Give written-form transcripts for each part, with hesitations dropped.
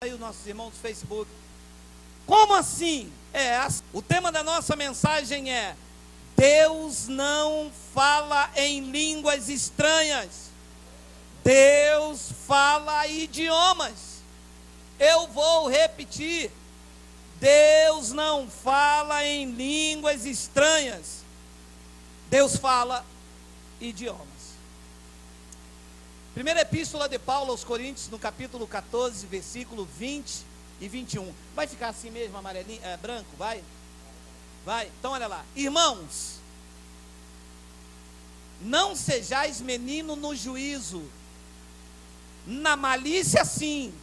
Aí os nossos irmãos do Facebook. Como assim? O tema da nossa mensagem é: Deus não fala em línguas estranhas. Deus fala idiomas. Eu vou repetir. Deus não fala em línguas estranhas. Deus fala idiomas. Primeira epístola de Paulo aos Coríntios, no capítulo 14, versículo 20 e 21. Vai ficar assim mesmo, amarelinho, branco? Vai? Vai. Então olha lá. Irmãos, não sejais menino no juízo, na malícia sim,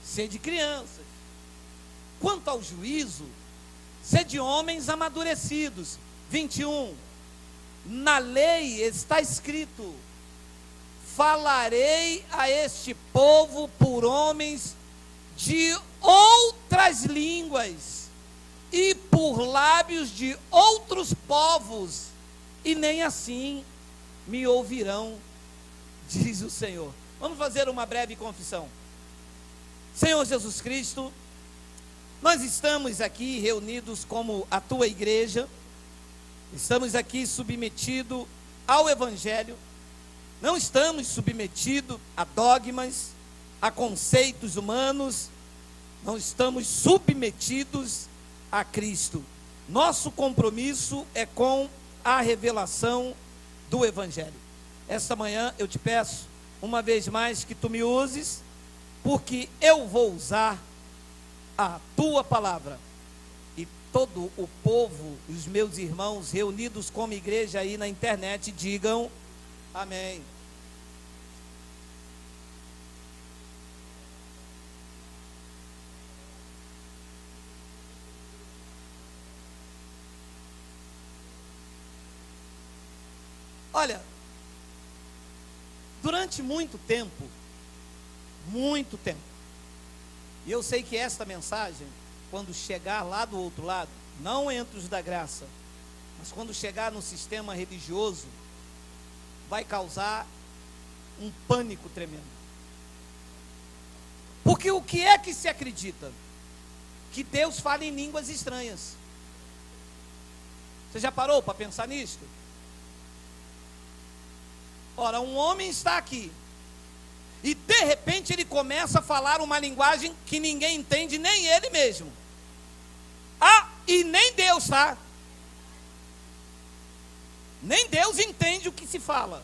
sede crianças. Quanto ao juízo, sede homens amadurecidos. 21. Na lei está escrito: falarei a este povo por homens de outras línguas e por lábios de outros povos, e nem assim me ouvirão, diz o Senhor. Vamos fazer uma breve confissão. Senhor Jesus Cristo, nós estamos aqui reunidos como a tua igreja, estamos aqui submetidos ao Evangelho, não estamos submetidos a dogmas, a conceitos humanos, não estamos submetidos a Cristo. Nosso compromisso é com a revelação do Evangelho. Esta manhã eu te peço, uma vez mais, que tu me uses, porque eu vou usar a tua palavra. E todo o povo, os meus irmãos reunidos como igreja aí na internet, digam amém. Olha, durante muito tempo, e eu sei que esta mensagem, quando chegar lá do outro lado, não entre os da graça, mas quando chegar no sistema religioso, vai causar um pânico tremendo. Porque o que é que se acredita? Que Deus fala em línguas estranhas. Você já parou para pensar nisso? Ora, um homem está aqui, e de repente ele começa a falar uma linguagem que ninguém entende, nem ele mesmo. E nem Deus, tá? Nem Deus entende o que se fala.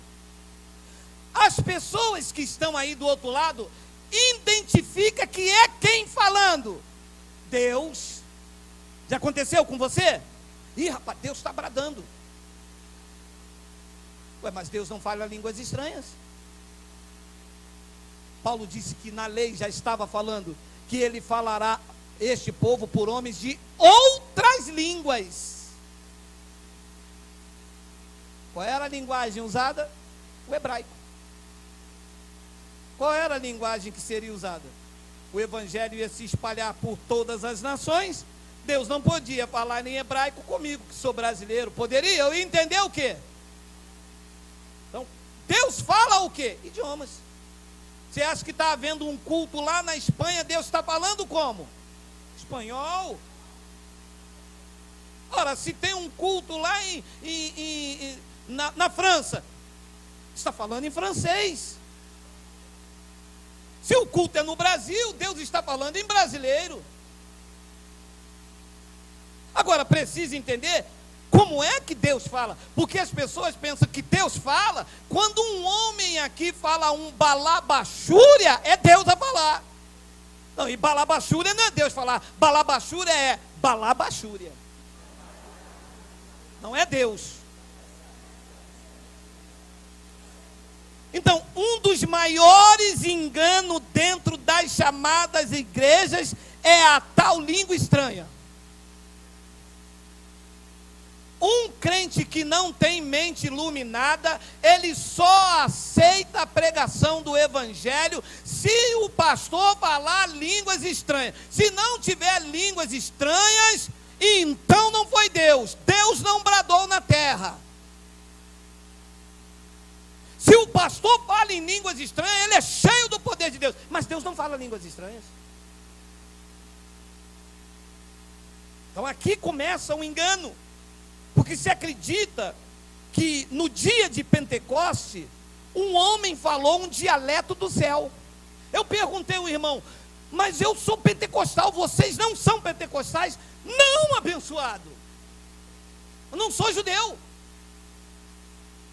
As pessoas que estão aí do outro lado, identifica que é quem falando? Deus. Já aconteceu com você? Ih, rapaz, Deus está bradando. Ué, mas Deus não fala línguas estranhas. Paulo disse que na lei já estava falando que ele falará este povo por homens de outras línguas. Qual era a linguagem usada? O hebraico. Qual era a linguagem que seria usada? O evangelho ia se espalhar por todas as nações. Deus não podia falar em hebraico comigo, que sou brasileiro. Poderia? Eu ia entender o quê? Então, Deus fala o quê? Idiomas. Você acha que está havendo um culto lá na Espanha, Deus está falando como? Espanhol. Ora, se tem um culto lá na França, está falando em francês. Se o culto é no Brasil, Deus está falando em brasileiro. Agora, precisa entender como é que Deus fala, porque as pessoas pensam que Deus fala, quando um homem aqui fala um balabachúria, é Deus a falar. Não, e balabachúria não é Deus falar, balabachúria é balabachúria. Não é Deus. Então, um dos maiores enganos dentro das chamadas igrejas é a tal língua estranha. Um crente que não tem mente iluminada, ele só aceita a pregação do evangelho se o pastor falar línguas estranhas. Se não tiver línguas estranhas, então não foi Deus. Deus não bradou na terra. Se o pastor fala em línguas estranhas, ele é cheio do poder de Deus. Mas Deus não fala línguas estranhas. Então aqui começa um engano. Porque se acredita que no dia de Pentecoste, um homem falou um dialeto do céu. Eu perguntei ao irmão, mas eu sou pentecostal, vocês não são pentecostais? Não, abençoado. Eu não sou judeu.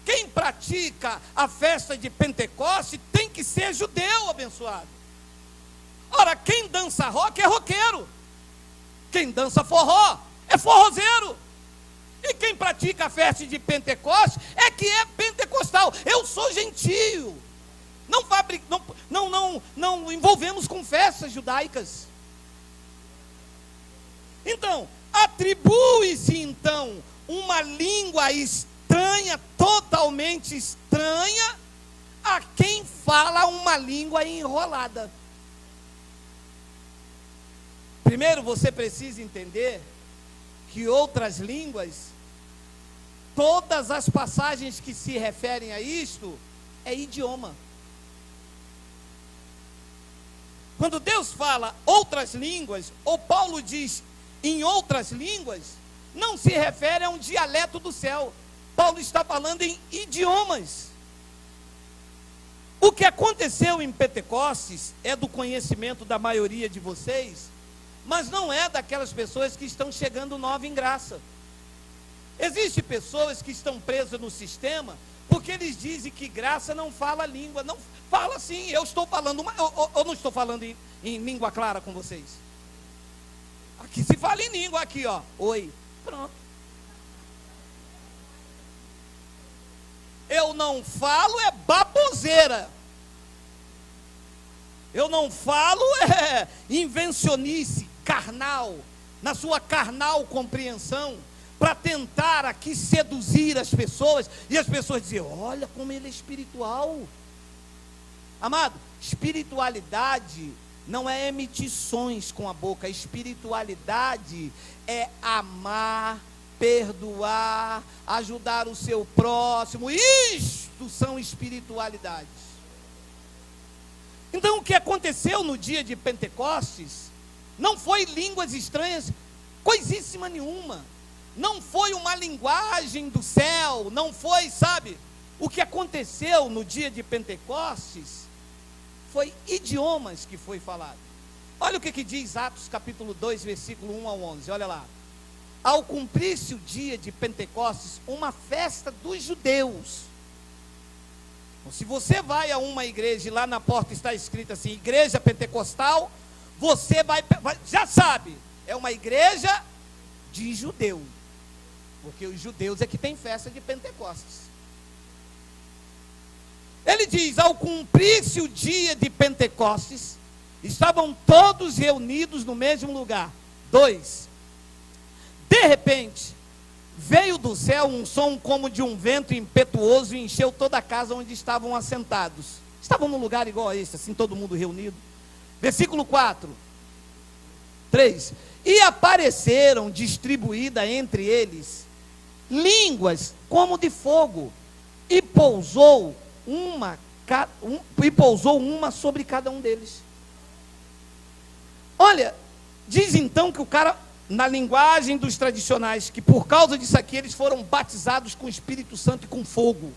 Quem pratica a festa de Pentecoste tem que ser judeu, abençoado. Ora, quem dança rock é roqueiro. Quem dança forró é forrozeiro. E quem pratica a festa de Pentecoste é que é pentecostal. Eu sou gentio. Não envolvemos com festas judaicas. Então, atribui-se então uma língua estranha, totalmente estranha, a quem fala uma língua enrolada. Primeiro você precisa entender que outras línguas, todas as passagens que se referem a isto, é idioma. Quando Deus fala outras línguas, ou Paulo diz em outras línguas, não se refere a um dialeto do céu. Paulo está falando em idiomas. O que aconteceu em Pentecostes é do conhecimento da maioria de vocês, mas não é daquelas pessoas que estão chegando nova em graça. Existem pessoas que estão presas no sistema, porque eles dizem que graça não fala língua. Não fala sim, eu estou falando, eu não estou falando em língua clara com vocês. Aqui se fala em língua, aqui ó, oi, pronto. Eu não falo é baboseira. Eu não falo é invencionice, carnal, na sua carnal compreensão, para tentar aqui seduzir as pessoas, e as pessoas dizem, olha como ele é espiritual. Amado, espiritualidade não é emitir sons com a boca. Espiritualidade é amar, perdoar, ajudar o seu próximo. Isto são espiritualidades. Então o que aconteceu no dia de Pentecostes não foi línguas estranhas, coisíssima nenhuma. Não foi uma linguagem do céu, não foi, sabe? O que aconteceu no dia de Pentecostes foi idiomas que foi falado. Olha o que diz Atos capítulo 2, versículo 1 ao 11, olha lá. Ao cumprir-se o dia de Pentecostes, uma festa dos judeus. Então, se você vai a uma igreja e lá na porta está escrito assim, igreja pentecostal, você já sabe, é uma igreja de judeu. Porque os judeus é que tem festa de Pentecostes. Ele diz, ao cumprir-se o dia de Pentecostes, estavam todos reunidos no mesmo lugar. 2. De repente, veio do céu um som como de um vento impetuoso e encheu toda a casa onde estavam assentados. Estavam num lugar igual a esse, assim, todo mundo reunido. Versículo 4. 3. E apareceram distribuídas entre eles línguas como de fogo, e pousou uma sobre cada um deles. Olha, diz então que o cara, na linguagem dos tradicionais, que por causa disso aqui eles foram batizados com o Espírito Santo e com fogo.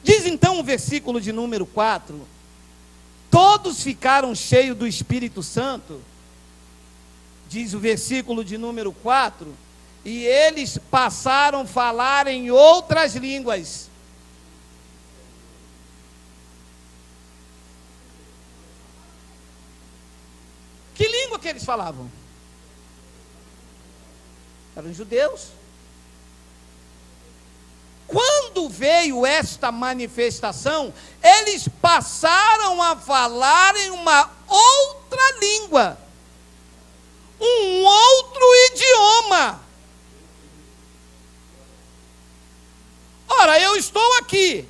Diz então o versículo de número 4, todos ficaram cheios do Espírito Santo, diz o versículo de número 4, e eles passaram a falar em outras línguas. Que língua que eles falavam? Eram judeus. Quando veio esta manifestação, eles passaram a falar em uma outra língua, um outro idioma. Ora, eu estou aqui,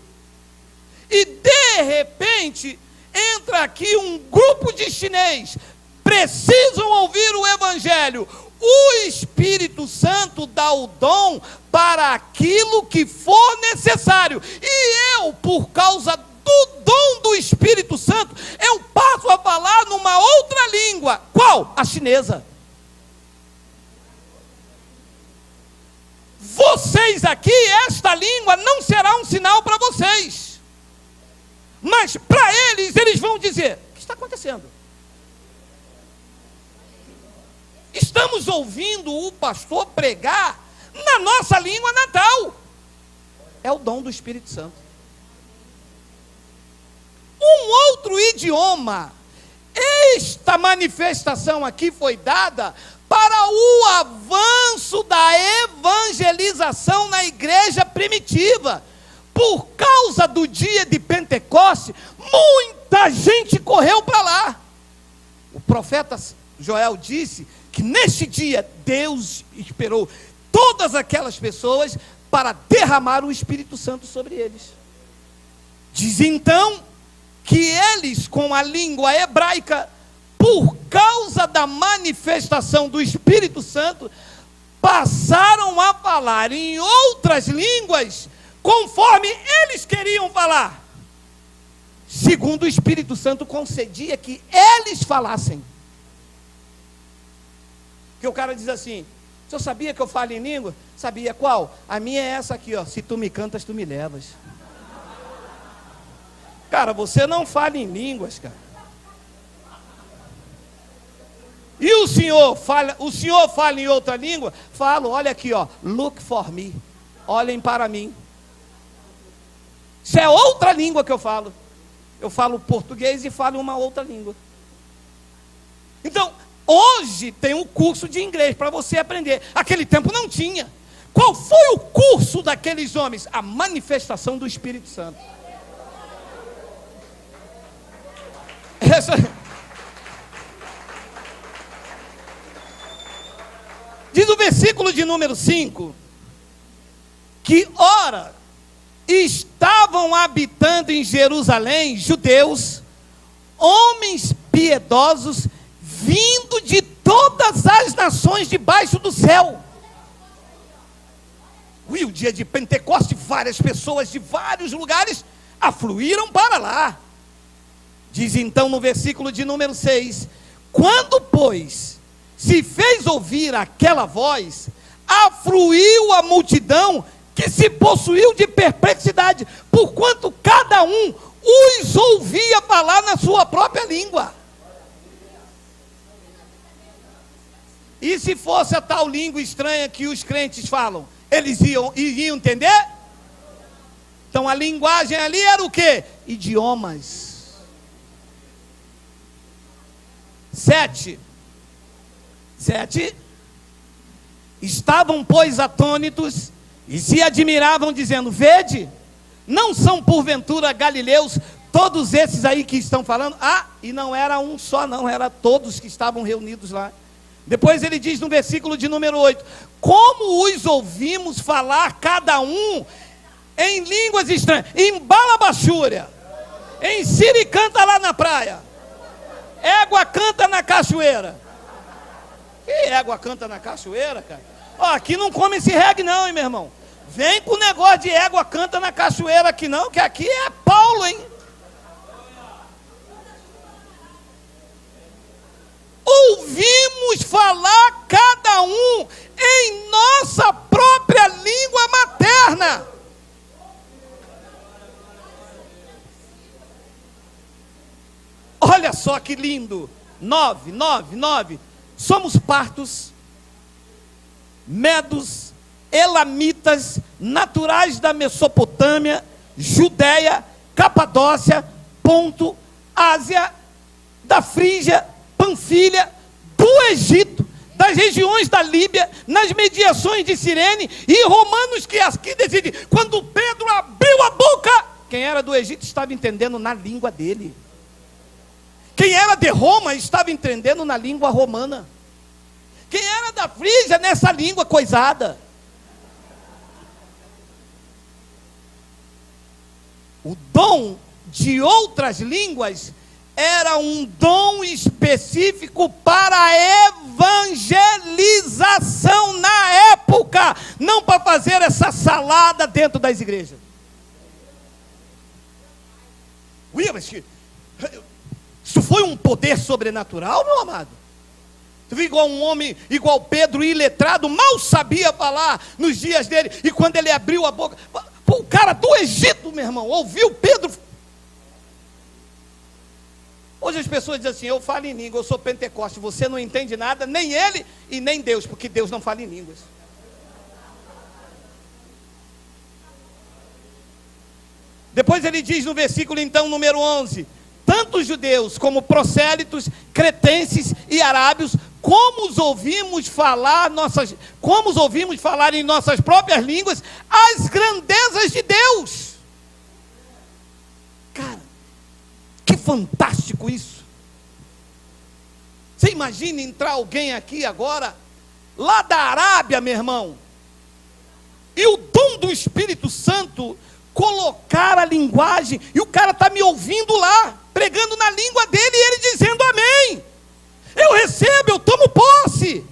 e de repente, entra aqui um grupo de chinês, precisam ouvir o evangelho. O Espírito Santo dá o dom para aquilo que for necessário. E eu, por causa do dom do Espírito Santo, eu passo a falar numa outra língua. Qual? A chinesa. Vocês aqui, esta língua não será um sinal para vocês. Mas para eles vão dizer: o que está acontecendo? Estamos ouvindo o pastor pregar na nossa língua natal. É o dom do Espírito Santo. Um outro idioma. Esta manifestação aqui foi dada para o avanço da evangelização na igreja primitiva. Por causa do dia de Pentecoste, muita gente correu para lá. O profeta Joel disse que neste dia Deus esperou todas aquelas pessoas para derramar o Espírito Santo sobre eles. Diz então que eles, com a língua hebraica, por causa da manifestação do Espírito Santo, passaram a falar em outras línguas conforme eles queriam falar, segundo o Espírito Santo concedia que eles falassem. Que o cara diz assim: o senhor sabia que eu falo em língua? Sabia. Qual? A minha é essa aqui, ó. Se tu me cantas, tu me levas. Cara, você não fala em línguas, cara. E o senhor fala em outra língua? Falo, olha aqui, ó. Look for me. Olhem para mim. Isso é outra língua que eu falo. Eu falo português e falo uma outra língua. Então, hoje tem um curso de inglês para você aprender. Aquele tempo não tinha. Qual foi o curso daqueles homens? A manifestação do Espírito Santo. Diz o versículo de número 5, que ora, estavam habitando em Jerusalém judeus, homens piedosos, vindo de todas as nações debaixo do céu. E o dia de Pentecoste, várias pessoas de vários lugares afluíram para lá. Diz então no versículo de número 6, quando, pois, se fez ouvir aquela voz, afluiu a multidão, que se possuiu de perplexidade, porquanto cada um os ouvia falar na sua própria língua. E se fosse a tal língua estranha que os crentes falam, eles iriam entender? Então a linguagem ali era o quê? Idiomas. 7. Estavam, pois, atônitos e se admiravam, dizendo: vede, não são porventura galileus todos esses aí que estão falando? Ah, e não era um só não, era todos que estavam reunidos lá. Depois ele diz no versículo de número 8, como os ouvimos falar cada um em línguas estranhas, em balabachúria, em siri canta lá na praia, égua canta na cachoeira. Que égua canta na cachoeira, cara? Ó, aqui não come esse reggae não, hein, meu irmão? Vem com o negócio de égua canta na cachoeira aqui não, que aqui é Paulo, hein? Ouvimos falar cada um em nossa própria língua materna. Olha só que lindo. 9. Somos partos, medos, elamitas, naturais da Mesopotâmia, Judéia, Capadócia, Ponto, Ásia, da Frígia, Panfilha, do Egito, das regiões da Líbia, nas mediações de Cirene, e romanos que aqui decidem. Quando Pedro abriu a boca, quem era do Egito estava entendendo na língua dele. Quem era de Roma estava entendendo na língua romana. Quem era da Frígia nessa língua coisada. O dom de outras línguas era um dom específico para a evangelização na época, não para fazer essa salada dentro das igrejas. Mas isso foi um poder sobrenatural, meu amado? Tu viu igual um homem, igual Pedro, iletrado, mal sabia falar nos dias dele, e quando ele abriu a boca, o cara do Egito, meu irmão, ouviu Pedro. Hoje as pessoas dizem assim: eu falo em língua, eu sou Pentecoste. Você não entende nada, nem ele e nem Deus, porque Deus não fala em línguas. Depois ele diz no versículo então, número 11: tanto judeus como prosélitos, cretenses e arábios, como os ouvimos falar em nossas próprias línguas as grandezas de Deus. Cara, que fantástico isso. Você imagina entrar alguém aqui agora, lá da Arábia, meu irmão, e o dom do Espírito Santo colocar a linguagem, e o cara está me ouvindo lá, pregando na língua dele, e ele dizendo amém. Eu recebo, eu tomo posse.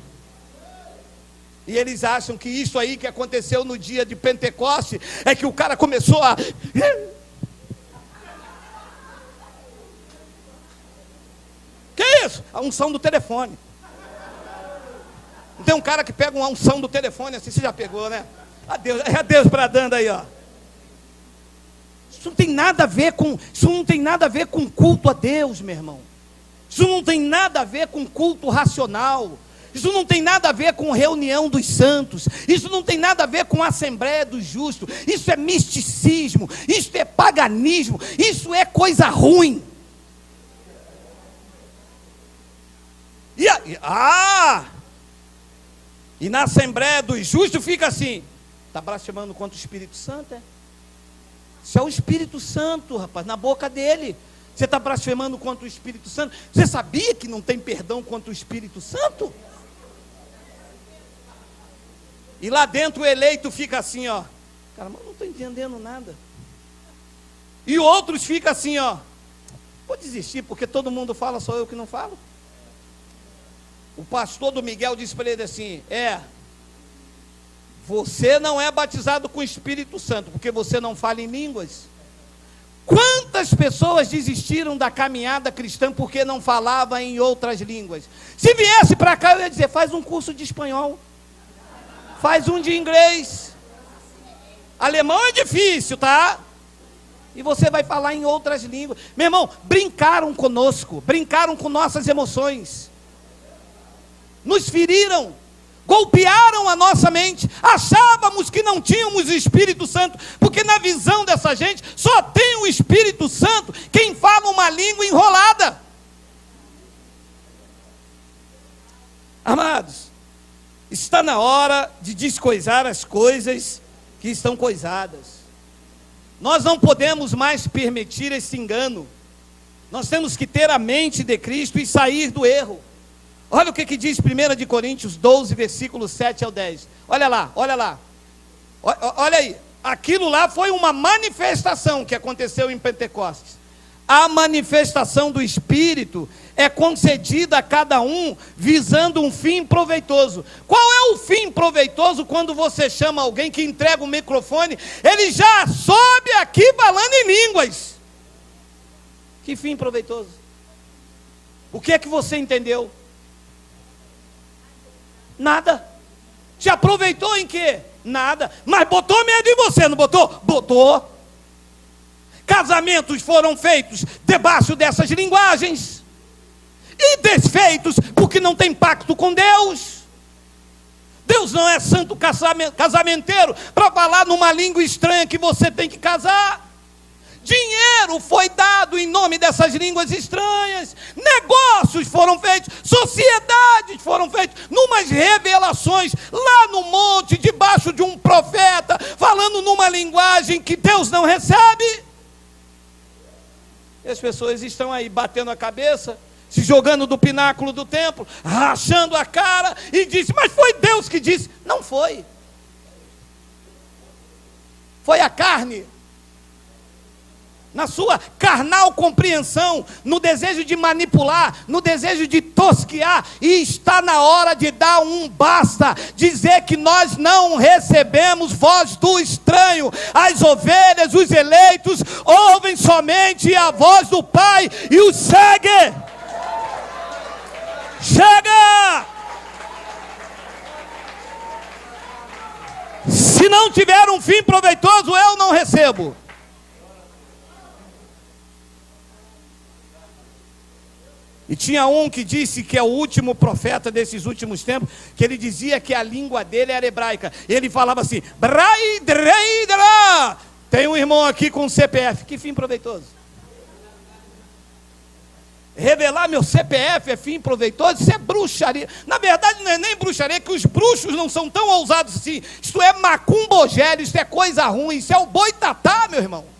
E eles acham que isso aí que aconteceu no dia de Pentecoste, é que o cara começou a... Que isso? A unção do telefone. Não tem um cara que pega uma unção do telefone assim, você já pegou, né? É a Deus bradando aí, ó. Isso não tem nada a ver com culto a Deus, meu irmão. Isso não tem nada a ver com culto racional. Isso não tem nada a ver com reunião dos santos. Isso não tem nada a ver com assembleia dos justos. Isso é misticismo. Isso é paganismo. Isso é coisa ruim. E na assembleia dos justos fica assim: está blasfemando contra o Espírito Santo, é? Isso é o Espírito Santo, rapaz, na boca dele. Você está blasfemando contra o Espírito Santo? Você sabia que não tem perdão contra o Espírito Santo? E lá dentro o eleito fica assim, ó: cara, mas não estou entendendo nada. E outros ficam assim, ó: vou desistir, porque todo mundo fala, só eu que não falo. O pastor do Miguel disse para ele assim: você não é batizado com o Espírito Santo, porque você não fala em línguas. Quantas pessoas desistiram da caminhada cristã porque não falava em outras línguas? Se viesse para cá, eu ia dizer: faz um curso de espanhol, faz um de inglês. Alemão é difícil, tá? E você vai falar em outras línguas. Meu irmão, brincaram conosco, brincaram com nossas emoções, nos feriram, golpearam a nossa mente. Achávamos que não tínhamos o Espírito Santo, porque na visão dessa gente só tem o Espírito Santo quem fala uma língua enrolada. Amados, está na hora de descoisar as coisas que estão coisadas. Nós não podemos mais permitir esse engano. Nós temos que ter a mente de Cristo e sair do erro. Olha o que diz 1 Coríntios 12, versículos 7 ao 10. Olha lá. Olha aí. Aquilo lá foi uma manifestação que aconteceu em Pentecostes. A manifestação do Espírito é concedida a cada um visando um fim proveitoso. Qual é o fim proveitoso quando você chama alguém que entrega o microfone, ele já sobe aqui falando em línguas? Que fim proveitoso? O que é que você entendeu? Nada. Te aproveitou em quê? Nada. Mas botou medo em você, não botou? Botou. Casamentos foram feitos debaixo dessas linguagens e desfeitos porque não tem pacto com Deus. Deus não é santo casamenteiro para falar numa língua estranha que você tem que casar. Dinheiro foi dado em nome dessas línguas estranhas. Negócios foram feitos, sociedades foram feitas, numas revelações lá no monte, debaixo de um profeta, falando numa linguagem que Deus não recebe. E as pessoas estão aí batendo a cabeça, se jogando do pináculo do templo, rachando a cara, e disse: mas foi Deus que disse. Não foi. Foi a carne. na sua carnal compreensão, no desejo de manipular, no desejo de tosquear, e está na hora de dar um basta, dizer que nós não recebemos voz do estranho, as ovelhas, os eleitos, ouvem somente a voz do Pai e o segue. Chega! Se não tiver um fim proveitoso, eu não recebo. E tinha um que disse que é o último profeta desses últimos tempos, que ele dizia que a língua dele era hebraica. Ele falava assim, tem um irmão aqui com CPF, que fim proveitoso? Revelar meu CPF é fim proveitoso? Isso é bruxaria. Na verdade não é nem bruxaria, que os bruxos não são tão ousados assim. Isto é macumbogério, isso é coisa ruim, isso é o boitatá, meu irmão.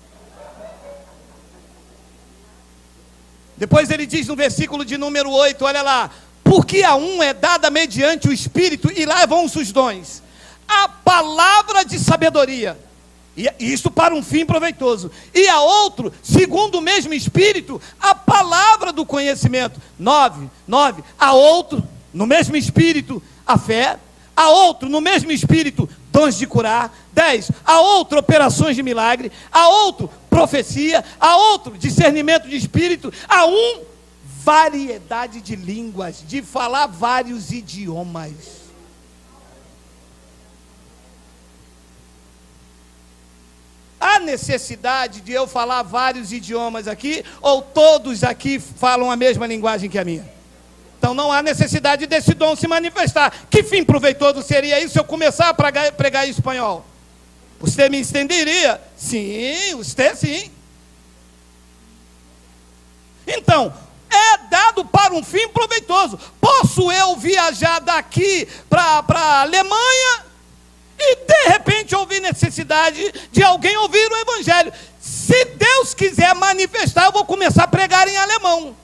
Depois ele diz no versículo de número 8, olha lá, porque a um é dada mediante o Espírito, e lá vão os dons, a palavra de sabedoria, e isso para um fim proveitoso, e a outro, segundo o mesmo Espírito, a palavra do conhecimento. 9, a outro, no mesmo Espírito, a fé, a outro, no mesmo Espírito, dons de curar. 10, a outro, operações de milagre, a outro, profecia, a outro, discernimento de espírito, a um, variedade de línguas, de falar vários idiomas. Há necessidade de eu falar vários idiomas aqui, ou todos aqui falam a mesma linguagem que a minha? Então não há necessidade desse dom se manifestar. Que fim proveitoso seria isso se eu começar a pregar em espanhol? Você me entenderia? Sim, você sim. Então, é dado para um fim proveitoso. Posso eu viajar daqui para a Alemanha e de repente ouvir necessidade de alguém ouvir o Evangelho. Se Deus quiser manifestar, eu vou começar a pregar em alemão.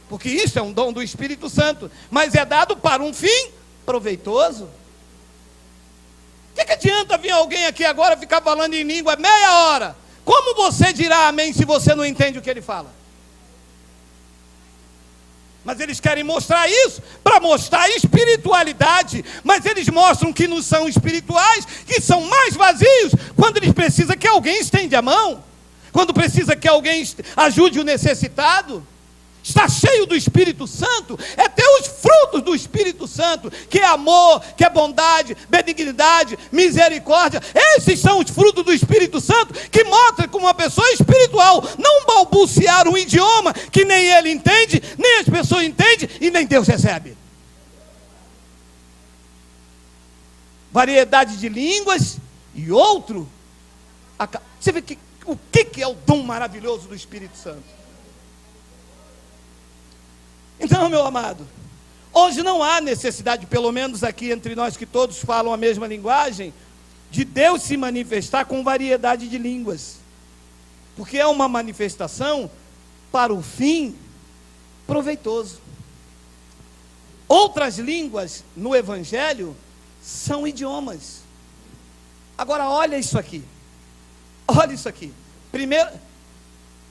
Porque isso é um dom do Espírito Santo, mas é dado para um fim proveitoso. O que adianta vir alguém aqui agora ficar falando em língua meia hora? Como você dirá amém se você não entende o que ele fala? Mas eles querem mostrar isso para mostrar espiritualidade, mas eles mostram que não são espirituais, que são mais vazios, quando eles precisam que alguém estende a mão, quando precisa que alguém ajude o necessitado. Está cheio do Espírito Santo, é ter os frutos do Espírito Santo, que é amor, que é bondade, benignidade, misericórdia. Esses são os frutos do Espírito Santo, que mostram como uma pessoa espiritual, não balbuciar um idioma que nem ele entende, nem as pessoas entendem e nem Deus recebe. Variedade de línguas e outro. Você vê o que é o dom maravilhoso do Espírito Santo? Então, meu amado, hoje não há necessidade, pelo menos aqui entre nós que todos falam a mesma linguagem, de Deus se manifestar com variedade de línguas, porque é uma manifestação para o fim proveitoso. Outras línguas no Evangelho são idiomas. Agora olha isso aqui, primeiro,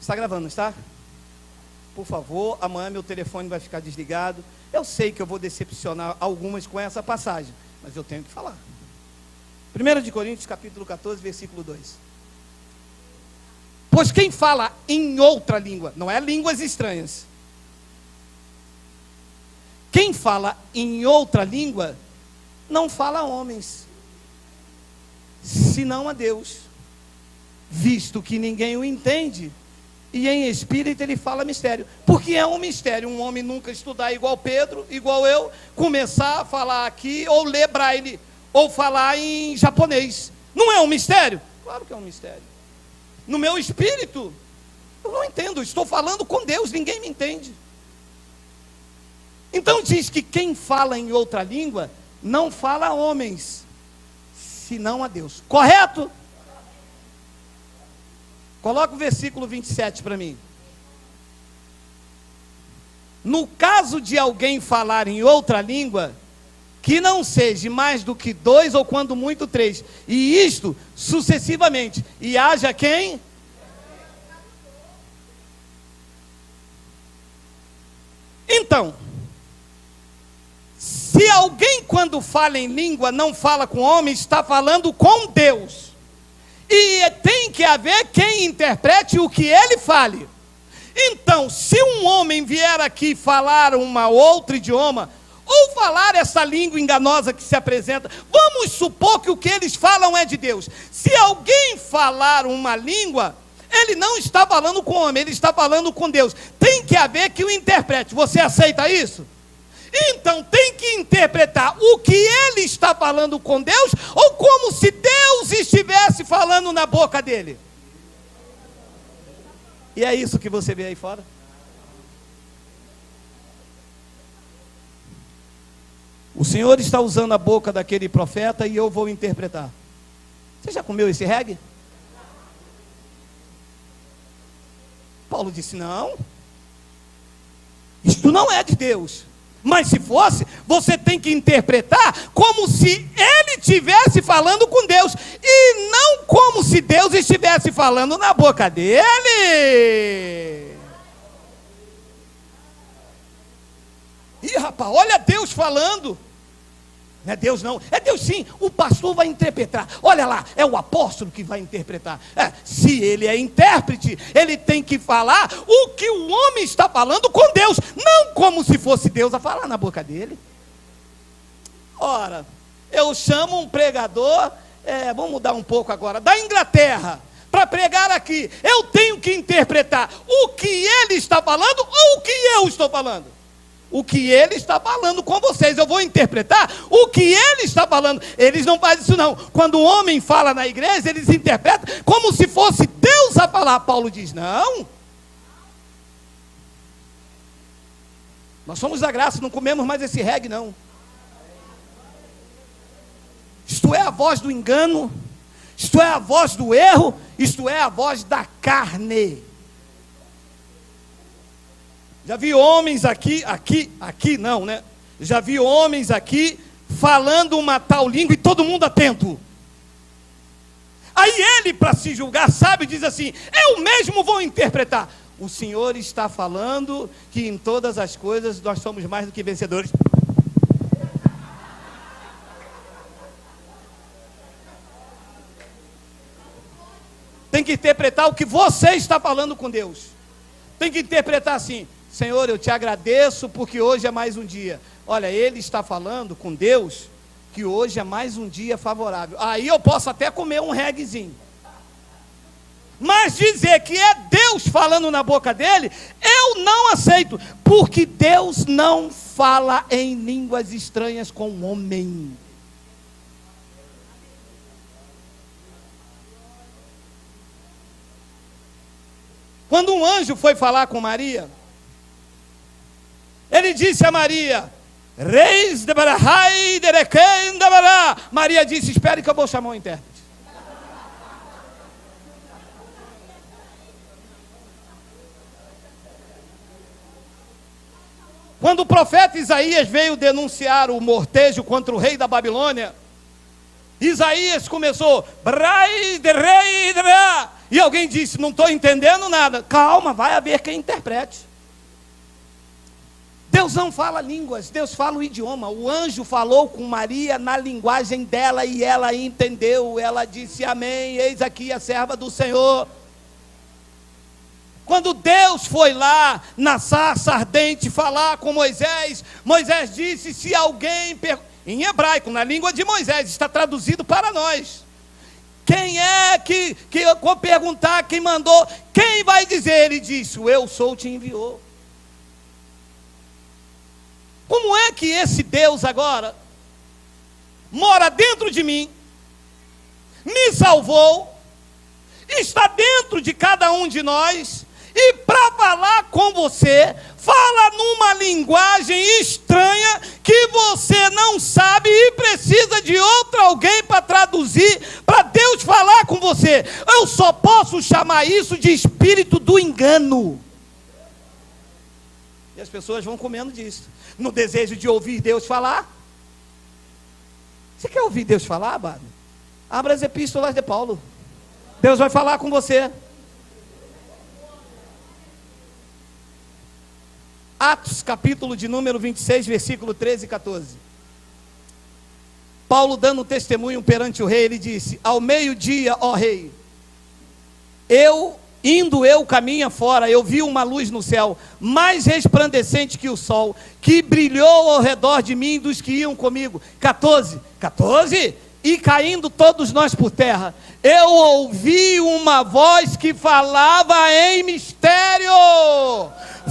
está gravando, está? Por favor, amanhã meu telefone vai ficar desligado. Eu sei que eu vou decepcionar algumas com essa passagem, mas eu tenho que falar. 1 Coríntios capítulo 14, versículo 2. Pois quem fala em outra língua, não é línguas estranhas. Quem fala em outra língua, não fala a homens, senão a Deus, visto que ninguém o entende. E em espírito ele fala mistério. Porque é um mistério um homem nunca estudar igual Pedro, igual eu, começar a falar aqui, ou ler braille, ou falar em japonês. Não é um mistério? Claro que é um mistério. No meu espírito, eu não entendo, estou falando com Deus, ninguém me entende. Então diz que quem fala em outra língua, não fala a homens, senão a Deus. Correto? Coloca o versículo 27 para mim. No caso de alguém falar em outra língua, que não seja mais do que 2 ou quando muito 3, e isto sucessivamente, e haja quem? Então, se alguém quando fala em língua não fala com homem, está falando com Deus, e tem que haver quem interprete o que ele fale. Então, se um homem vier aqui falar uma outro idioma, ou falar essa língua enganosa que se apresenta, vamos supor que o que eles falam é de Deus. Se alguém falar uma língua, ele não está falando com o homem, ele está falando com Deus. Tem que haver que o interprete. Você aceita isso? Então tem que interpretar o que ele está falando com Deus, ou como se Deus estivesse falando na boca dele. E é isso que você vê aí fora. O Senhor está usando a boca daquele profeta e eu vou interpretar. Você já comeu esse reggae? Paulo disse, não. Isto não é de Deus. Mas se fosse, você tem que interpretar como se ele estivesse falando com Deus, e não como se Deus estivesse falando na boca dele. Ih, rapaz, olha Deus falando. Não é Deus não, é Deus sim, o pastor vai interpretar. Olha lá, é o apóstolo que vai interpretar. Se ele é intérprete, ele tem que falar o que o homem está falando com Deus, não como se fosse Deus a falar na boca dele. Ora, eu chamo um pregador, vamos mudar um pouco agora, da Inglaterra, para pregar aqui. Eu tenho que interpretar o que ele está falando ou o que eu estou falando. O que ele está falando com vocês, eu vou interpretar o que ele está falando. Eles não fazem isso não. Quando o homem fala na igreja, eles interpretam como se fosse Deus a falar. Paulo diz, não. Nós somos da graça, não comemos mais esse reggae não. Isto é a voz do engano, isto é a voz do erro, isto é a voz da carne. Já vi homens aqui não, né? Já vi homens aqui falando uma tal língua e todo mundo atento. Aí ele, para se julgar, sabe, diz assim, eu mesmo vou interpretar. O Senhor está falando que em todas as coisas nós somos mais do que vencedores. Tem que interpretar o que você está falando com Deus. Tem que interpretar assim, Senhor, eu te agradeço porque hoje é mais um dia. Olha, ele está falando com Deus que hoje é mais um dia favorável. Aí eu posso até comer um reguezinho. Mas dizer que é Deus falando na boca dele, eu não aceito. Porque Deus não fala em línguas estranhas com o homem. Quando um anjo foi falar com Maria, ele disse a Maria, Reis de Barahai de Requem de Bará. Maria disse, espere que eu vou chamar o intérprete. Quando o profeta Isaías veio denunciar o mortejo contra o rei da Babilônia, Isaías começou, Brai de Rei de Bará. E alguém disse, não estou entendendo nada. Calma, vai haver quem interprete. Deus não fala línguas, Deus fala o idioma. O anjo falou com Maria na linguagem dela e ela entendeu. Ela disse, amém, eis aqui a serva do Senhor. Quando Deus foi lá na sarça ardente falar com Moisés, Moisés disse, se alguém, em hebraico, na língua de Moisés, está traduzido para nós. Quem é que eu vou perguntar quem mandou, quem vai dizer? Ele disse, o eu sou te enviou. Como é que esse Deus agora mora dentro de mim, me salvou, está dentro de cada um de nós, e para falar com você, fala numa linguagem estranha que você não sabe e precisa de outro alguém para traduzir, para Deus falar com você? Eu só posso chamar isso de espírito do engano. E as pessoas vão comendo disso, no desejo de ouvir Deus falar, Você quer ouvir Deus falar, amado? Abra as epístolas de Paulo. Deus vai falar com você. Atos, capítulo de número 26, versículo 13 e 14. Paulo dando testemunho perante o rei, ele disse: ao meio-dia, ó rei, indo eu caminho fora, eu vi uma luz no céu, mais resplandecente que o sol, que brilhou ao redor de mim e dos que iam comigo. 14, e caindo todos nós por terra, eu ouvi uma voz que falava em mistério,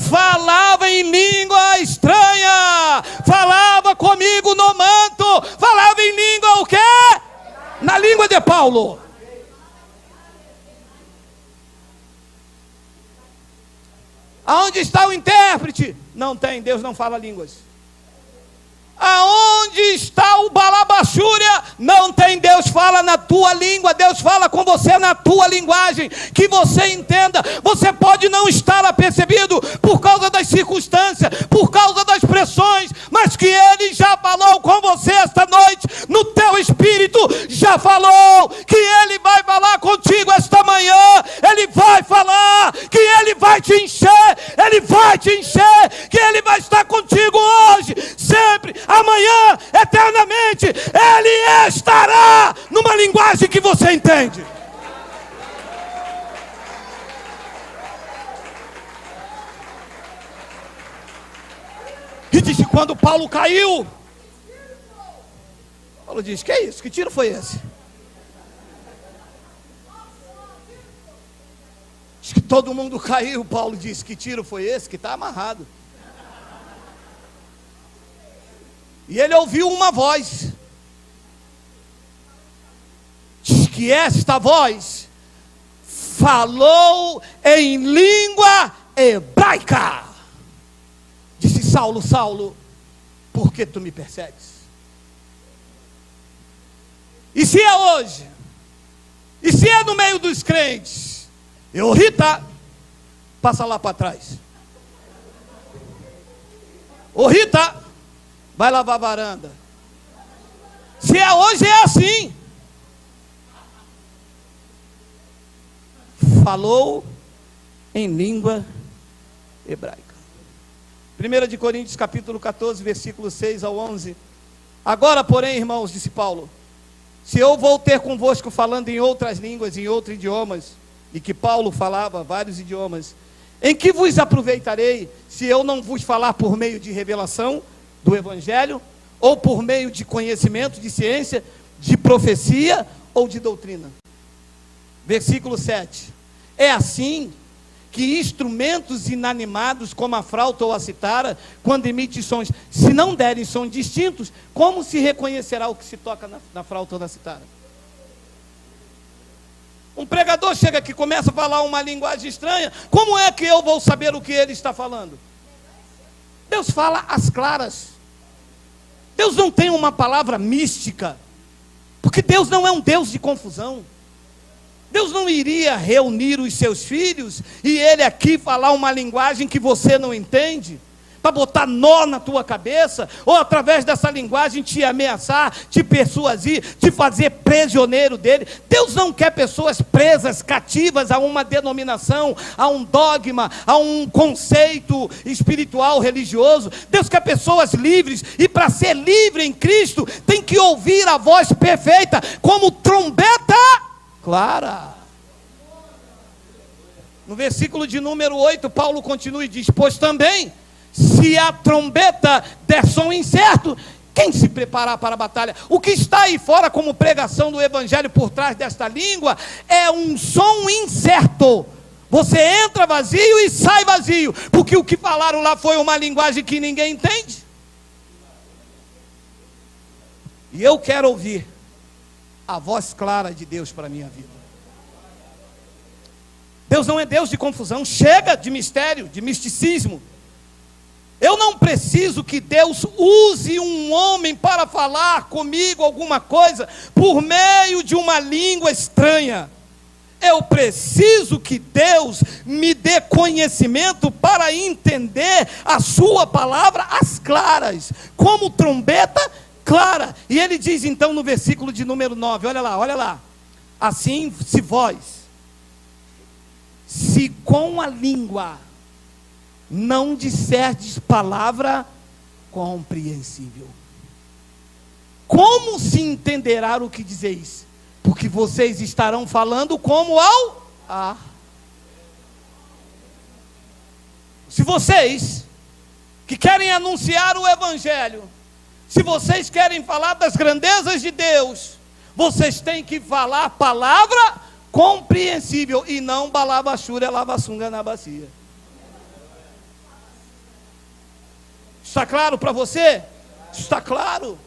falava em língua estranha, falava comigo no manto, falava em língua o quê? Na língua de Paulo. Aonde está o intérprete? Não tem, Deus não fala línguas. Aonde está o balabachúria? Não tem, Deus fala na tua língua, Deus fala com você na tua linguagem, que você entenda. Você pode não estar apercebido por causa das circunstâncias, por causa das pressões, mas que Ele já falou com você esta noite, no teu espírito, já falou, que Ele vai falar contigo esta manhã, Ele vai falar, que Ele vai te encher, que Ele vai estar contigo hoje, sempre, amanhã, eternamente. Ele estará numa linguagem que você entende. E diz que quando Paulo caiu, Paulo diz: que é isso? Que tiro foi esse? Diz que todo mundo caiu. Paulo diz: que tiro foi esse? Que está amarrado. E ele ouviu uma voz. Diz que esta voz falou em língua hebraica. Disse: Saulo, Saulo, por que tu me persegues? E se é hoje? E se é no meio dos crentes? Rita, passa lá para trás. Rita, vai lavar a varanda. Se é hoje, é assim. Falou em língua hebraica. 1 de Coríntios capítulo 14, versículo 6 ao 11. Agora, porém, irmãos, disse Paulo, se eu vou ter convosco falando em outras línguas, em outros idiomas, e que Paulo falava vários idiomas, em que vos aproveitarei, se eu não vos falar por meio de revelação do Evangelho, ou por meio de conhecimento, de ciência, de profecia ou de doutrina? Versículo 7. É assim que instrumentos inanimados como a flauta ou a citara, quando emitem sons, se não derem sons distintos, como se reconhecerá o que se toca na flauta ou na citara? Um pregador chega aqui e começa a falar uma linguagem estranha, como é que eu vou saber o que ele está falando? Deus fala às claras. Deus não tem uma palavra mística, porque Deus não é um Deus de confusão. Deus não iria reunir os seus filhos e Ele aqui falar uma linguagem que você não entende, para botar nó na tua cabeça, ou através dessa linguagem te ameaçar, te persuadir, te fazer prisioneiro dele. Deus não quer pessoas presas, cativas a uma denominação, a um dogma, a um conceito espiritual, religioso. Deus quer pessoas livres, e para ser livre em Cristo, tem que ouvir a voz perfeita, como trombeta clara. No versículo de número 8, Paulo continua e diz: pois também, se a trombeta der som incerto, quem se preparar para a batalha? O que está aí fora como pregação do Evangelho por trás desta língua é um som incerto. Você entra vazio e sai vazio, porque o que falaram lá foi uma linguagem que ninguém entende. E eu quero ouvir a voz clara de Deus para a minha vida. Deus não é Deus de confusão. Chega de mistério, de misticismo. Eu não preciso que Deus use um homem para falar comigo alguma coisa por meio de uma língua estranha. Eu preciso que Deus me dê conhecimento para entender a sua palavra às claras, como trombeta clara. E ele diz então no versículo de número 9, olha lá, olha lá. Assim, se com a língua não disserdes palavra compreensível, como se entenderá o que dizeis? Porque vocês estarão falando como ao ar. Se vocês que querem anunciar o evangelho, se vocês querem falar das grandezas de Deus, vocês têm que falar palavra compreensível e não balabachura lavassunga na bacia. Está claro para você? Está claro.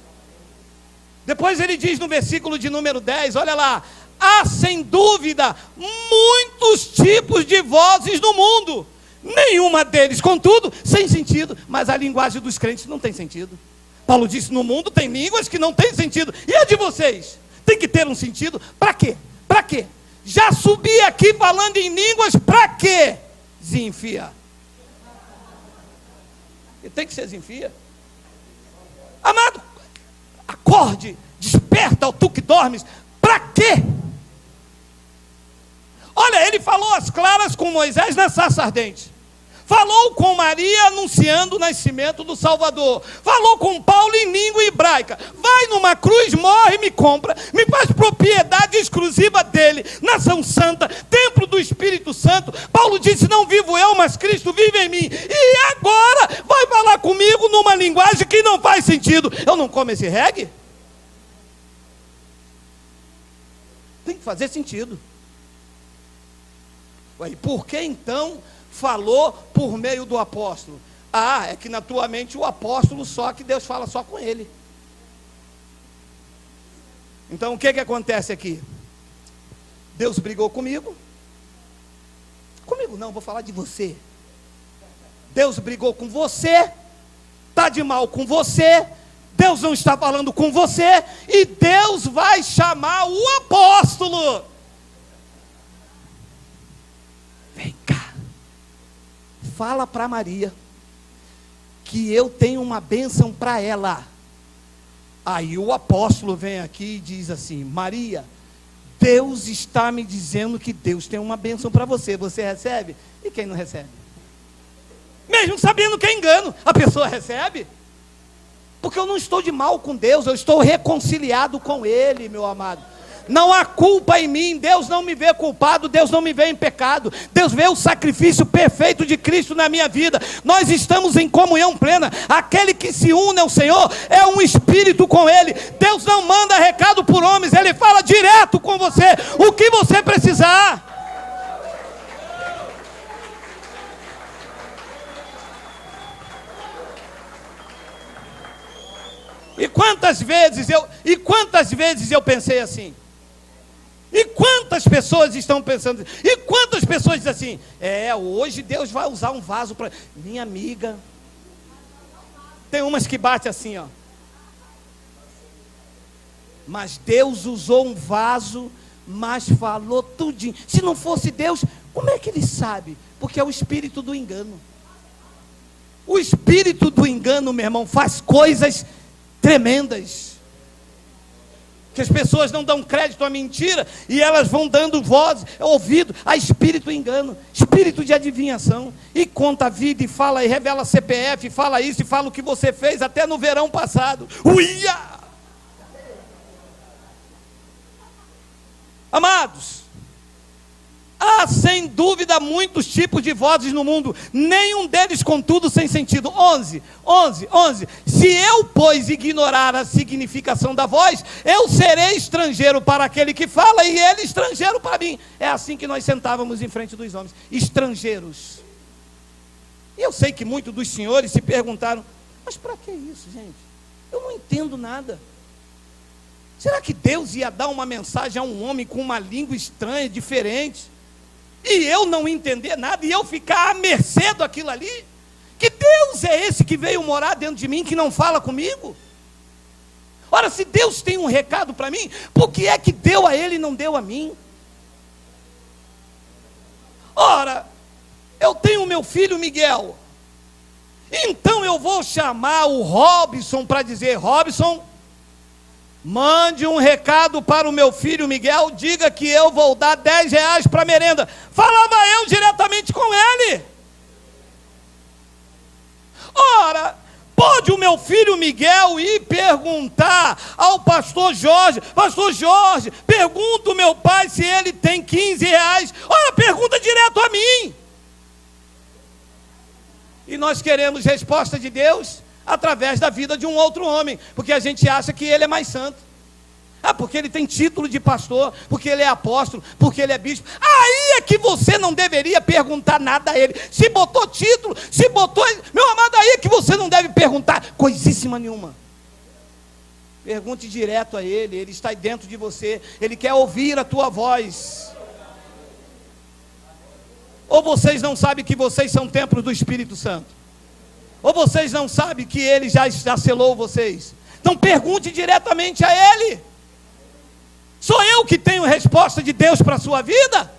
Depois ele diz no versículo de número 10, olha lá: há sem dúvida muitos tipos de vozes no mundo, nenhuma deles, contudo, sem sentido. Mas a linguagem dos crentes não tem sentido. Paulo disse: no mundo tem línguas que não têm sentido, e a de vocês? Tem que ter um sentido. Para quê? Para quê? Já subi aqui falando em línguas, para quê? Zinfia. E tem que ser zinfia. Amado, acorde, desperta, ó tu que dormes. Para quê? Olha, ele falou às claras com Moisés na sarça ardente. Falou com Maria anunciando o nascimento do Salvador. Falou com Paulo em língua hebraica. Vai numa cruz, morre, me compra, me faz propriedade exclusiva dele. Nação santa, templo do Espírito Santo. Paulo disse: não vivo eu, mas Cristo vive em mim. E agora vai falar comigo numa linguagem que não faz sentido. Eu não como esse reggae? Tem que fazer sentido. Ué, por que então falou por meio do apóstolo? Ah, é que na tua mente o apóstolo só, que Deus fala só com ele. Então o que acontece aqui? Deus brigou comigo. Comigo não, vou falar de você. Deus brigou com você, está de mal com você, Deus não está falando com você, e Deus vai chamar o apóstolo. Vem cá, fala para Maria que eu tenho uma bênção para ela. Aí o apóstolo vem aqui e diz assim: Maria, Deus está me dizendo que Deus tem uma bênção para você. Você recebe? E quem não recebe? Mesmo sabendo que é engano, a pessoa recebe? Porque eu não estou de mal com Deus, eu estou reconciliado com Ele, meu amado. Não há culpa em mim, Deus não me vê culpado, Deus não me vê em pecado. Deus vê o sacrifício perfeito de Cristo na minha vida. Nós estamos em comunhão plena. Aquele que se une ao Senhor é um espírito com Ele. Deus não manda recado por homens, Ele fala direto com você, o que você precisar. E quantas vezes eu pensei assim? E quantas pessoas estão pensando? E quantas pessoas dizem assim: hoje Deus vai usar um vaso para minha amiga. Tem umas que batem assim, ó. Mas Deus usou um vaso, mas falou tudinho. Se não fosse Deus, como é que ele sabe? Porque é o espírito do engano. O espírito do engano, meu irmão, faz coisas tremendas, que as pessoas não dão crédito à mentira, e elas vão dando voz, ouvido a espírito engano, espírito de adivinhação, e conta a vida, e fala, e revela CPF, e fala isso, e fala o que você fez até no verão passado. Uia! Amados, há sem dúvida muitos tipos de vozes no mundo, nenhum deles contudo sem sentido. 11. Se eu, pois, ignorar a significação da voz, eu serei estrangeiro para aquele que fala, e ele estrangeiro para mim. É assim que nós sentávamos em frente dos homens, estrangeiros. E eu sei que muitos dos senhores se perguntaram: mas para que isso, gente? Eu não entendo nada. Será que Deus ia dar uma mensagem a um homem com uma língua estranha, diferente, e eu não entender nada, e eu ficar à mercê daquilo ali? Que Deus é esse que veio morar dentro de mim, que não fala comigo? Ora, se Deus tem um recado para mim, por que é que deu a ele e não deu a mim? Ora, eu tenho meu filho Miguel, então eu vou chamar o Robson para dizer: Robson, Mande um recado para o meu filho Miguel, diga que eu vou dar R$10 para merenda. Falava eu diretamente com ele. Ora, pode o meu filho Miguel ir perguntar ao pastor Jorge: pastor Jorge, pergunta o meu pai se ele tem R$15. Ora, pergunta direto a mim. E nós queremos resposta de Deus através da vida de um outro homem, porque a gente acha que ele é mais santo. Porque ele tem título de pastor, porque ele é apóstolo, porque ele é bispo. Aí é que você não deveria perguntar nada a ele. Se botou título, se botou... Meu amado, aí é que você não deve perguntar coisíssima nenhuma. Pergunte direto a ele, ele está aí dentro de você, ele quer ouvir a tua voz. Ou vocês não sabem que vocês são templos do Espírito Santo? Ou vocês não sabem que ele já selou vocês? Então pergunte diretamente a ele. Sou eu que tenho resposta de Deus para a sua vida?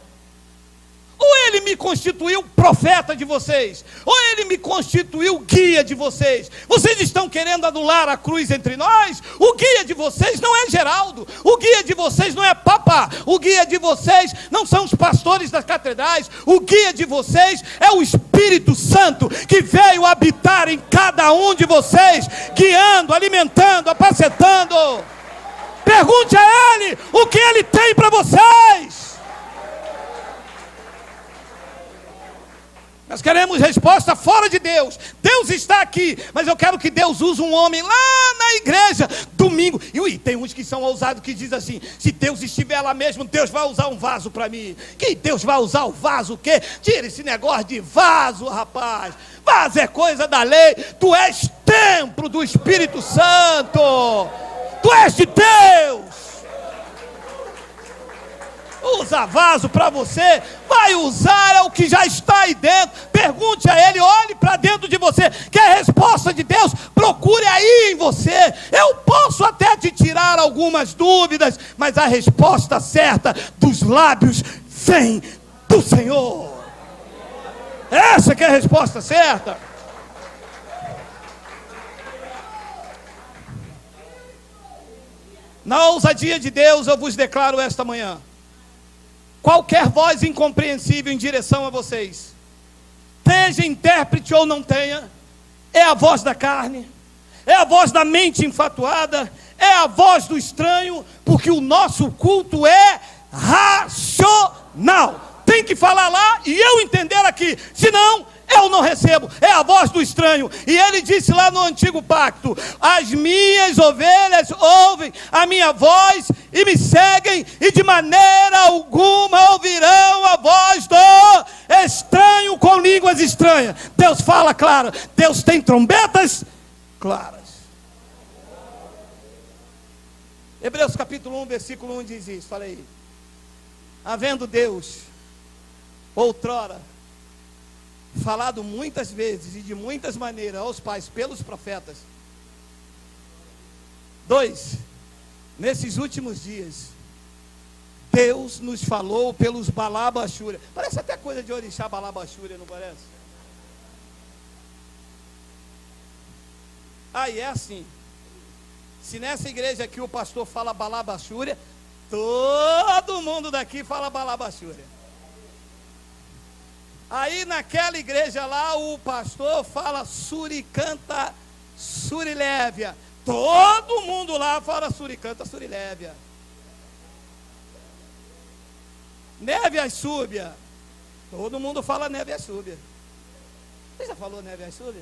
Ou ele me constituiu profeta de vocês? Ou ele me constituiu guia de vocês? Vocês estão querendo anular a cruz entre nós? O guia de vocês não é Geraldo. O guia de vocês não é Papa. O guia de vocês não são os pastores das catedrais. O guia de vocês é o Espírito Santo, que veio habitar em cada um de vocês, guiando, alimentando, apacetando. Pergunte a ele o que ele tem para vocês. Nós queremos resposta fora de Deus. Deus está aqui, mas eu quero que Deus use um homem lá na igreja, domingo. E tem uns que são ousados que dizem assim: se Deus estiver lá mesmo, Deus vai usar um vaso para mim. Que Deus vai usar o vaso o quê? Tira esse negócio de vaso, rapaz. Vaso é coisa da lei. Tu és templo do Espírito Santo. Tu és de Deus. Usa vaso para você, vai usar é o que já está aí dentro. Pergunte a ele, olhe para dentro de você. Quer resposta de Deus? Procure aí em você. Eu posso até te tirar algumas dúvidas, mas a resposta certa dos lábios vem do Senhor. Essa que é a resposta certa. Na ousadia de Deus eu vos declaro esta manhã: qualquer voz incompreensível em direção a vocês, seja intérprete ou não tenha, é a voz da carne, é a voz da mente enfatuada, é a voz do estranho, porque o nosso culto é racional. Tem que falar lá e eu entender aqui, senão eu não recebo. É a voz do estranho. E ele disse lá no antigo pacto: as minhas ovelhas ouvem a minha voz e me seguem, e de maneira alguma ouvirão a voz do estranho com línguas estranhas. Deus fala claro. Deus tem trombetas claras. Hebreus capítulo 1, versículo 1 diz isso. Olha aí: havendo Deus outrora falado muitas vezes e de muitas maneiras aos pais pelos profetas. 2, nesses últimos dias, Deus nos falou pelos Balabachúria. Parece até coisa de orixá, Balabachúria, não parece? Aí é assim: se nessa igreja aqui o pastor fala Balabachúria, todo mundo daqui fala Balabachúria. Aí naquela igreja lá o pastor fala Suricanta Surilévia. Todo mundo lá fala Suricanta Surilévia. Névias Súbia. Todo mundo fala Névias Súbia. Você já falou Névias Súbia?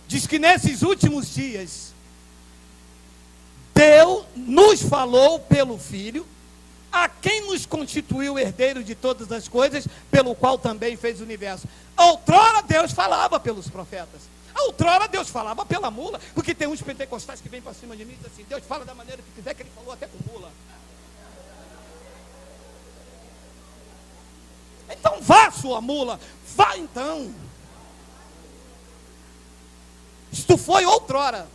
Diz que nesses últimos dias Deus nos falou pelo Filho, a quem nos constituiu herdeiro de todas as coisas, pelo qual também fez o universo. Outrora Deus falava pelos profetas. Outrora Deus falava pela mula, porque tem uns pentecostais que vêm para cima de mim e dizem assim: Deus fala da maneira que quiser, que ele falou até com mula. Então vá, sua mula, vá então. Isto foi outrora.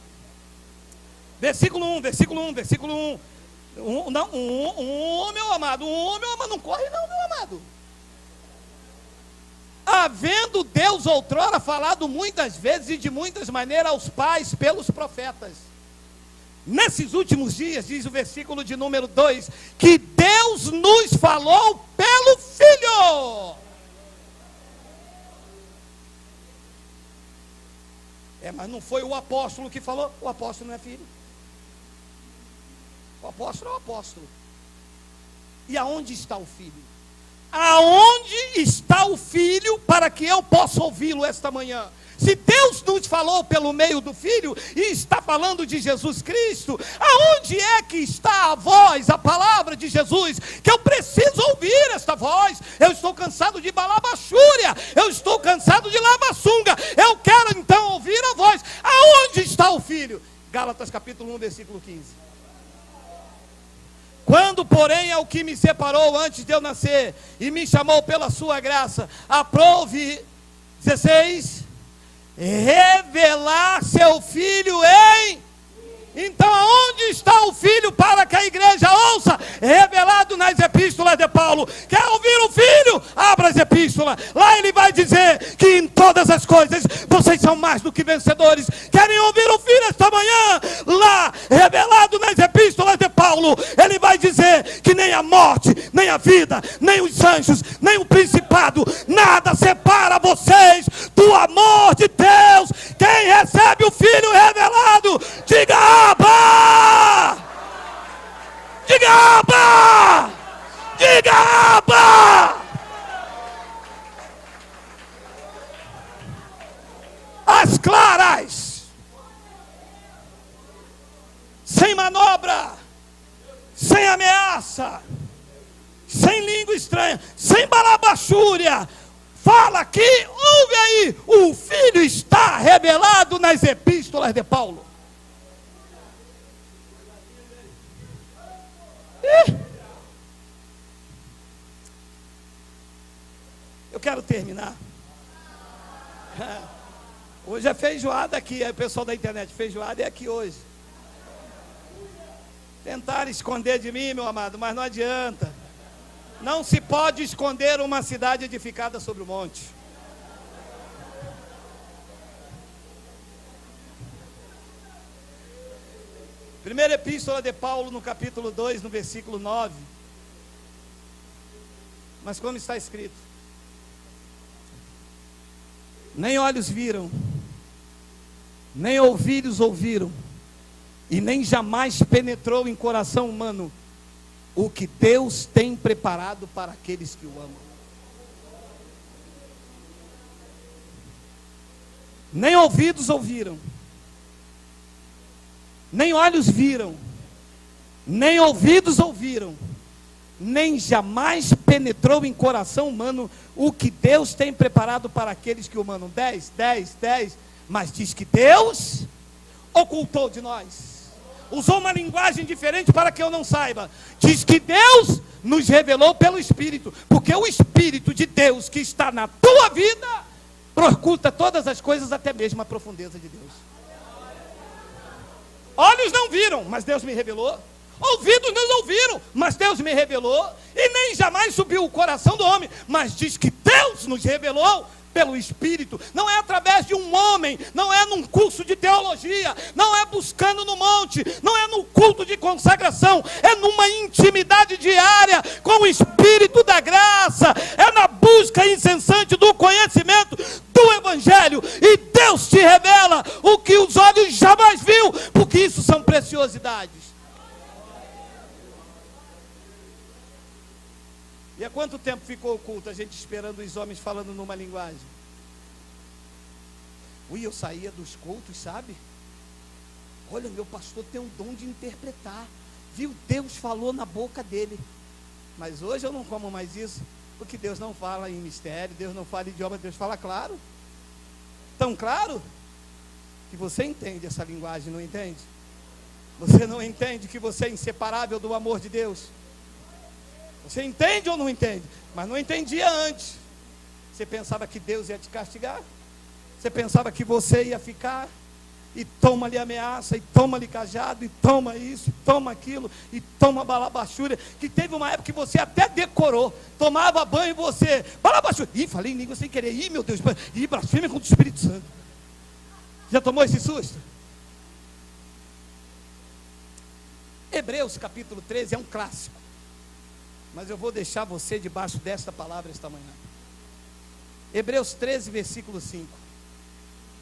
Versículo 1, versículo 1, versículo 1. Meu amado, não corre não, meu amado. Havendo Deus Deus outrora falado muitas vezes e de muitas maneiras aos pais pelos profetas. Nesses últimos dias, diz o versículo de número 2, que Deus nos falou pelo Filho. Mas não foi o apóstolo que falou. O apóstolo não é filho. O apóstolo é o apóstolo. E aonde está o filho? Aonde está o filho para que eu possa ouvi-lo esta manhã? Se Deus nos falou pelo meio do Filho e está falando de Jesus Cristo, aonde é que está a voz, a palavra de Jesus? Que eu preciso ouvir esta voz. Eu estou cansado de balabachúria, eu estou cansado de lava-sunga, eu quero então ouvir a voz. Aonde está o Filho? Gálatas capítulo 1, versículo 15. Quando, porém, ao que me separou antes de eu nascer e me chamou pela sua graça, aprove, 16, revelar seu Filho em... Então aonde está o Filho para que a igreja ouça? Revelado nas epístolas de Paulo. Quer ouvir o Filho? Abra as epístolas. Lá ele vai dizer que em todas as coisas vocês são mais do que vencedores. Querem ouvir o Filho esta manhã? Lá, revelado nas epístolas de Paulo, ele vai dizer que nem a morte, nem a vida, nem os anjos, nem o principado, nada separa vocês do amor de Deus. Quem recebe o Filho revelado, diga Abba! Diga Abba! Diga Abba! As claras, sem manobra, sem ameaça, sem língua estranha, sem balabachúria. Fala aqui, ouve aí, o Filho está revelado nas epístolas de Paulo. Eu quero terminar. Hoje é feijoada aqui, é o pessoal da internet, feijoada é aqui hoje. Tentaram esconder de mim, meu amado, mas não adianta. Não se pode esconder uma cidade edificada sobre o monte. Primeira epístola de Paulo, no capítulo 2, no versículo 9. Mas como está escrito: nem olhos viram, nem ouvidos ouviram, e nem jamais penetrou em coração humano o que Deus tem preparado para aqueles que o amam. Nem ouvidos ouviram, nem olhos viram, nem ouvidos ouviram, nem jamais penetrou em coração humano o que Deus tem preparado para aqueles que o amam. 10, mas diz que Deus ocultou de nós, usou uma linguagem diferente para que eu não saiba. Diz que Deus nos revelou pelo Espírito, porque o Espírito de Deus que está na tua vida oculta todas as coisas, até mesmo a profundeza de Deus. Olhos não viram, mas Deus me revelou. Ouvidos não ouviram, mas Deus me revelou. E nem jamais subiu o coração do homem, mas diz que Deus nos revelou pelo Espírito. Não é através de um homem, não é num curso de teologia, não é buscando no monte, não é no culto de consagração, é numa intimidade diária com o Espírito da graça, é na busca incessante do conhecimento do Evangelho, e Deus te revela o que os olhos jamais viu, porque isso são preciosidades. E há quanto tempo ficou oculto a gente esperando os homens falando numa linguagem? Eu saía dos cultos, sabe? Olha, meu pastor tem um dom de interpretar. Viu? Deus falou na boca dele. Mas hoje eu não como mais isso, porque Deus não fala em mistério, Deus não fala em idioma, Deus fala claro. Tão claro que você entende essa linguagem, não entende? Você não entende que você é inseparável do amor de Deus? Você entende ou não entende? Mas não entendia antes. Você pensava que Deus ia te castigar? Você pensava que você ia ficar e toma-lhe ameaça, e toma-lhe cajado, e toma isso, e toma aquilo, e toma balabachúria, que teve uma época que você até decorou, tomava banho e você, balabachúria, falei em língua sem querer, meu Deus, blasfêmia contra o Espírito Santo. Já tomou esse susto? Hebreus capítulo 13 é um clássico, mas eu vou deixar você debaixo desta palavra esta manhã. Hebreus 13, versículo 5.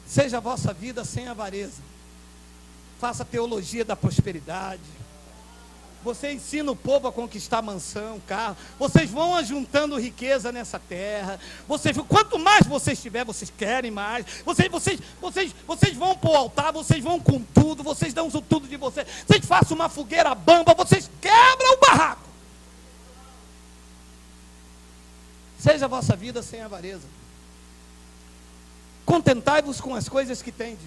Seja a vossa vida sem avareza, faça teologia da prosperidade, você ensina o povo a conquistar mansão, carro, vocês vão ajuntando riqueza nessa terra, quanto mais vocês tiverem, vocês querem mais, vocês vão para o altar, vocês vão com tudo, vocês dão tudo de vocês façam uma fogueira bamba, vocês quebram o barraco. Seja a vossa vida sem avareza, contentai-vos com as coisas que tendes,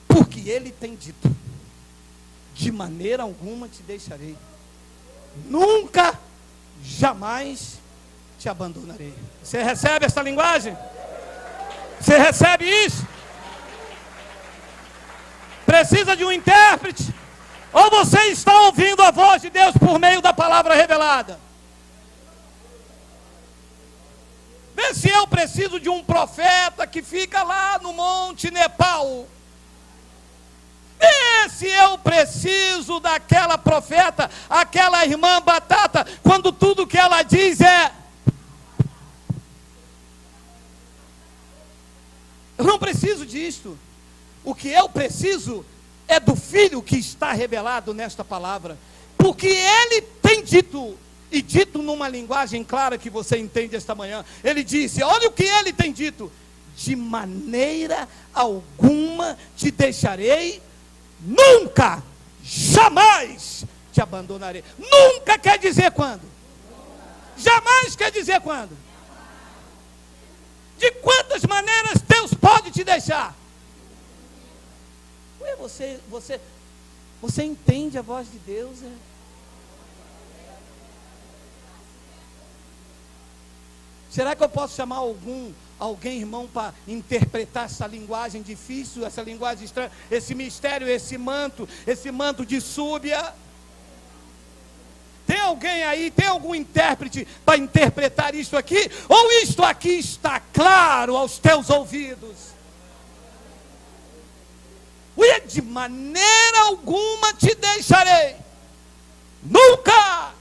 porque ele tem dito, de maneira alguma te deixarei, nunca, jamais te abandonarei. Você recebe essa linguagem? Você recebe isso? Precisa de um intérprete? Ou você está ouvindo a voz de Deus por meio da palavra revelada? Vê se eu preciso de um profeta que fica lá no Monte Nepal. Vê se eu preciso daquela profeta, aquela irmã Batata, quando tudo que ela diz é... Eu não preciso disto. O que eu preciso é do Filho que está revelado nesta palavra. Porque Ele tem dito... E dito numa linguagem clara que você entende esta manhã. Ele disse, olha o que ele tem dito: de maneira alguma te deixarei, nunca, jamais te abandonarei. Nunca quer dizer quando? Jamais quer dizer quando? De quantas maneiras Deus pode te deixar? Ué, você entende a voz de Deus, Será que eu posso chamar alguém, irmão, para interpretar essa linguagem difícil, essa linguagem estranha, esse mistério, esse manto de súbia? Tem alguém aí, tem algum intérprete para interpretar isto aqui? Ou isto aqui está claro aos teus ouvidos? De maneira alguma te deixarei, nunca,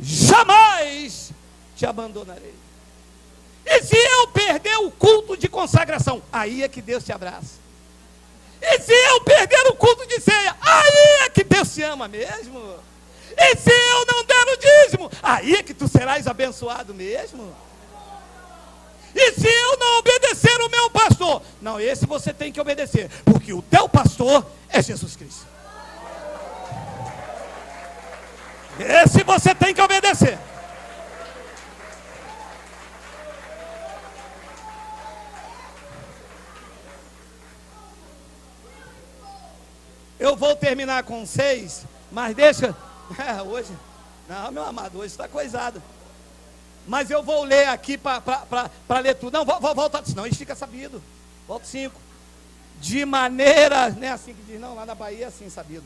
jamais te abandonarei. E se eu perder o culto de consagração, aí é que Deus te abraça. E se eu perder o culto de ceia, aí é que Deus te ama mesmo. E se eu não der o dízimo, aí é que tu serás abençoado mesmo. E se eu não obedecer o meu pastor, não, esse você tem que obedecer, porque o teu pastor é Jesus Cristo. Esse você tem que obedecer. Eu vou terminar com 6, mas deixa... hoje... Não, meu amado, hoje está coisado. Mas eu vou ler aqui para ler tudo. Não, volta, senão isso fica sabido. Volta 5. De maneira... Não é assim que diz, não, lá na Bahia é assim, sabido.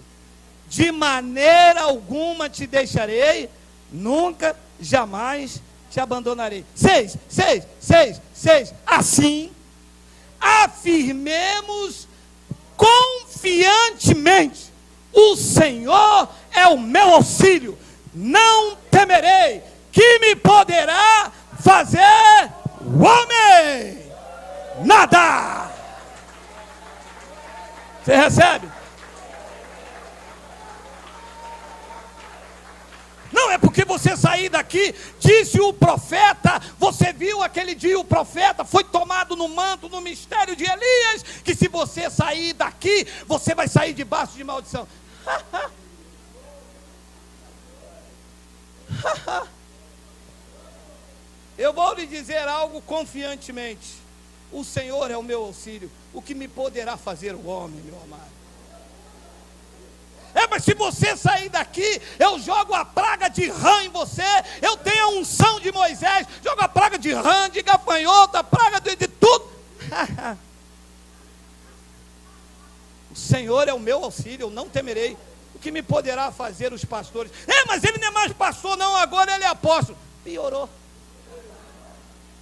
De maneira alguma te deixarei, nunca, jamais te abandonarei. 6. Assim, afirmemos confiantemente, o Senhor é o meu auxílio, não temerei, que me poderá fazer o homem? Nada. Você recebe? Não é porque você sair daqui, disse o profeta, você viu aquele dia o profeta, foi tomado no manto, no mistério de Elias, que se você sair daqui, você vai sair debaixo de maldição. Eu vou lhe dizer algo confiantemente: o Senhor é o meu auxílio, o que me poderá fazer o homem, meu amado? Mas se você sair daqui, eu jogo a praga de rã em você, eu tenho a unção de Moisés, jogo a praga de rã, de gafanhoto, a praga de tudo. Senhor é o meu auxílio, eu não temerei. O que me poderá fazer os pastores? Mas ele não é mais pastor, não, agora ele é apóstolo. Piorou.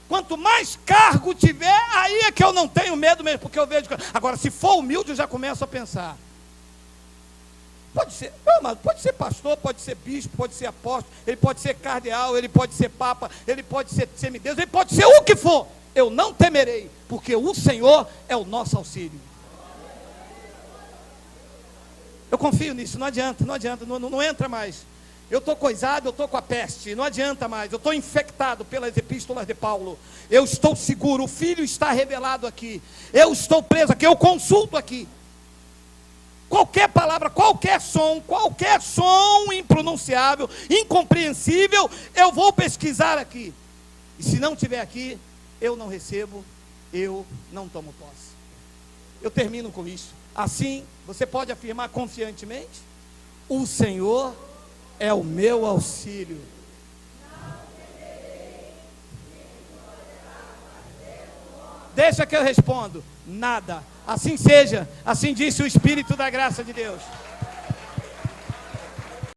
Quanto mais cargo tiver, aí é que eu não tenho medo mesmo, porque eu vejo. Agora, se for humilde, eu já começo a pensar. Pode ser, não, pode ser pastor, pode ser bispo, pode ser apóstolo, ele pode ser cardeal, ele pode ser papa, ele pode ser semideus, ele pode ser o que for. Eu não temerei, porque o Senhor é o nosso auxílio. Eu confio nisso, não adianta, não entra mais. Eu estou coisado, eu estou com a peste, não adianta mais, eu estou infectado pelas epístolas de Paulo, eu estou seguro, o Filho está revelado aqui, eu estou preso aqui, eu consulto aqui. Qualquer palavra, qualquer som impronunciável, incompreensível, eu vou pesquisar aqui. E se não tiver aqui, eu não recebo, eu não tomo posse. Eu termino com isso. Assim, você pode afirmar confiantemente: o Senhor é o meu auxílio. Deixa que eu respondo. Nada. Assim seja. Assim disse o Espírito da graça de Deus.